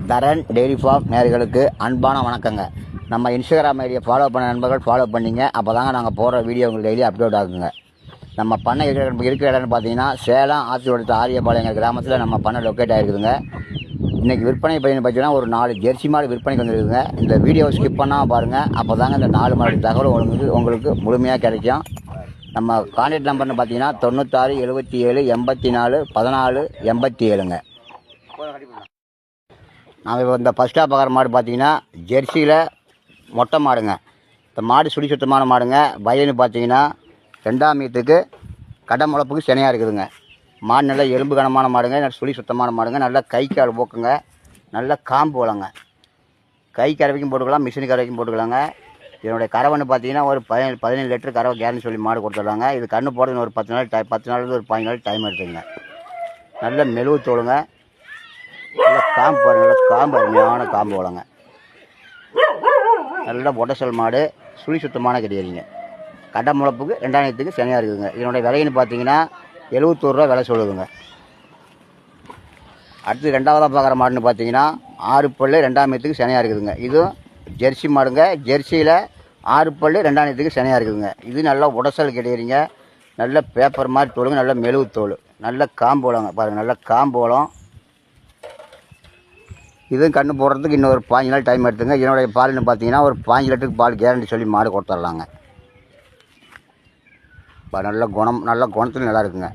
தரன் dairy farm நேயர்களுக்கு அன்பான வணக்கங்க. நம்ம இன்ஸ்டாகிராம் ஐடியை ஃபாலோ பண்ண நண்பர்கள் ஃபாலோ பண்ணிங்க. அப்போ தாங்க நாங்கள் போடுற வீடியோ உங்களுக்கு டெய்லி அப்லோட் ஆகுங்க. நம்ம பண்ணை இருக்கிற இடம்னு பார்த்தீங்கன்னா சேலம் ஆத்தியோட ஆரியபாளையங்கிற கிராமத்தில் நம்ம பண்ணை லொக்கேட் ஆகிருக்குதுங்க. இன்றைக்கி விற்பனை பையன் பார்த்தீங்கன்னா ஒரு 4 ஜெர்சி மாடு விற்பனைக்கு வந்துருக்குங்க. இந்த வீடியோ ஸ்கிப் பண்ணாமல் பாருங்கள். அப்போ தாங்க இந்த 4 மாடு தகவல் உங்களுக்கு முழுமையாக கிடைக்கும். நம்ம கான்டாக்ட் நம்பர்னு பார்த்தீங்கன்னா 96 77 84 14 87ங்க. நான் இப்போ இந்த ஃபஸ்ட்டாக பார்க்குற மாடு பார்த்தீங்கன்னா ஜெர்சியில் மொட்டை மாடுங்க. இந்த மாடு சுழி சுத்தமான மாடுங்க. வயலுன்னு பார்த்தீங்கன்னா 2ஆம் ஈத்துக்கு கடை முளப்புக்கு சினையாக இருக்குதுங்க. மாடு நல்லா எலும்பு கனமான மாடுங்க. நல்ல சுழி சுத்தமான மாடுங்க. நல்லா கை கால் போக்குங்க. நல்லா காம்பு வளங்க. கை கறவைக்கும் போட்டுக்கலாம், மிஷினு கறவைக்கும் போட்டுக்கலாங்க. இதனுடைய கறவைன்னு பார்த்தீங்கன்னா ஒரு 17 லிட்டர் கறவை கேரண்டி சொல்லி மாடு கொடுத்துட்றாங்க. இது கன்று போடுறது ஒரு 10 நாள்லேருந்து ஒரு 15 நாள் டைம் எடுத்துங்க. நல்ல மெழுவு தோளுங்க. நல்லா காம்பு பாருங்க. நல்லா காம்பு அருமையான காம்பு வளங்க. நல்லா ஒடசல் மாடு, சுழி சுத்தமான கிடையாதுங்க. கடை முளப்புக்கு 2ஆம் ஈத்துக்கு சினையாக இருக்குதுங்க. இதனுடைய விலைன்னு பார்த்தீங்கன்னா 71 ரூபா விலை சொல்லுதுங்க. அடுத்து 2ஆவதாக பார்க்குற மாடுன்னு பார்த்தீங்கன்னா 6 பல்லு 2ஆம் ஈத்துக்கு சினையாக இருக்குதுங்க. இதுவும் ஜெர்சி மாடுங்க. ஜெர்சியில் 6 பல்லு 2ஆம் ஈத்துக்கு சினையாக இருக்குதுங்க. இது நல்லா உடசல் கிடையாதுங்க. நல்ல பேப்பர் மாதிரி தோலுங்க. நல்ல மெழுவு தோல். நல்ல காம்பு வளங்க பாருங்கள். நல்ல காம்பு வளம். இதுவும் கன்று போடுறதுக்கு இன்னொரு 15 நாள் டைம் எடுத்துங்க. இதனுடைய பால்னு பார்த்தீங்கன்னா ஒரு 15 லிட்டருக்கு பால் கேரண்டி சொல்லி மாடு கொடுத்துட்லாங்க. நல்ல குணத்தில் நல்லா இருக்குங்க.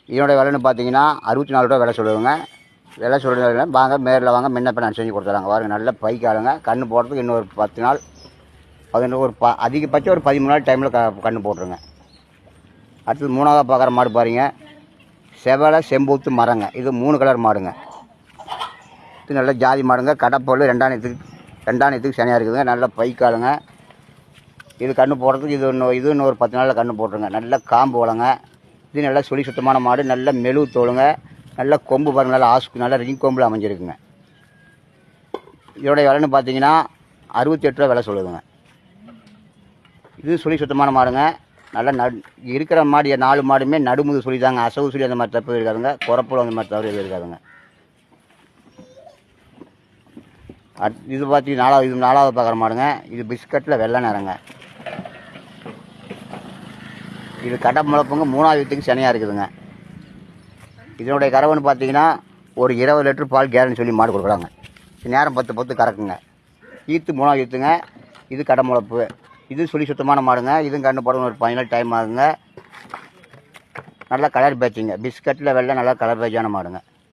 இதனுடைய விலைன்னு பார்த்தீங்கன்னா 64 ரூபா விலை சொல்லுவாங்க. விலை சொல்லுங்க வாங்க, நேரில் வாங்க, முன்ன பின்ன செஞ்சு கொடுத்துறாங்க. பாருங்க நல்ல பைக்காளுங்க. கன்று போடுறதுக்கு இன்னொரு 10 நாள், ஒரு அதிகபட்சம் ஒரு 13 நாள் டைமில் கன்று போட்டுருங்க. அடுத்தது 3ஆவதாக பார்க்குற மாடு பாருங்க. செவலை செம்பூத்து மரங்க. இது 3 கலர் மாடுங்க. இது நல்ல ஜாதி மாடுங்க. கடைப்பொருள் 2ஆம் ஈத்துக்கு சனியாக இருக்குதுங்க. நல்ல பைக்காளுங்க. இது கன்று போடுறதுக்கு இது இன்னொரு 10 நாளில் கன்று போட்டுருங்க. நல்ல காம்பு வளங்க. இது நல்ல சுழி சுத்தமான மாடு. நல்ல மெழுவு தோளுங்க. நல்ல கொம்பு பாருங்க. நல்ல ஆசுக்கு நல்ல ரிங் கொம்பில் அமைஞ்சிருக்குங்க. இதோடைய விலைன்னு பார்த்தீங்கன்னா 68 ரூபா விலை சொல்லுதுங்க. இது சுழி சுத்தமான மாடுங்க. நல்லா இருக்கிற மாடு 4 மாடுமே நடுமுது சுழி தாங்க. அசவு சுழி அந்த மாதிரி தப்பு இருக்காதுங்க. குறப்புல அந்த மாதிரி தவறு எதுவும் இருக்காதுங்க. இது பார்த்தீங்கன்னா 4ஆவது பார்க்குற மாடுங்க. இது பிஸ்கட்டில் வெள்ளை நேரங்க. இது கடை முளப்புங்க. 3ஆம் ஈத்துக்கு சினையாக இருக்குதுங்க. இதனுடைய கறவைன்னு பார்த்தீங்கன்னா ஒரு 20 லிட்டர் பால் கேரண்டி சொல்லி மாடு கொடுக்குறாங்க. நேரம் 10 கறக்குங்க. ஈத்து 3ஆம் ஈத்துங்க. இது கடை முளப்பு. இது சுழி சுத்தமான மாடுங்க. இதுவும் கன்று போட ஒரு 15 நாள் டைம் ஆகுங்க. நல்லா கலர் பேட்சிங்க. பிஸ்கட்டில் வெள்ளை நல்லா கலர் பேட்சான மாடுங்க.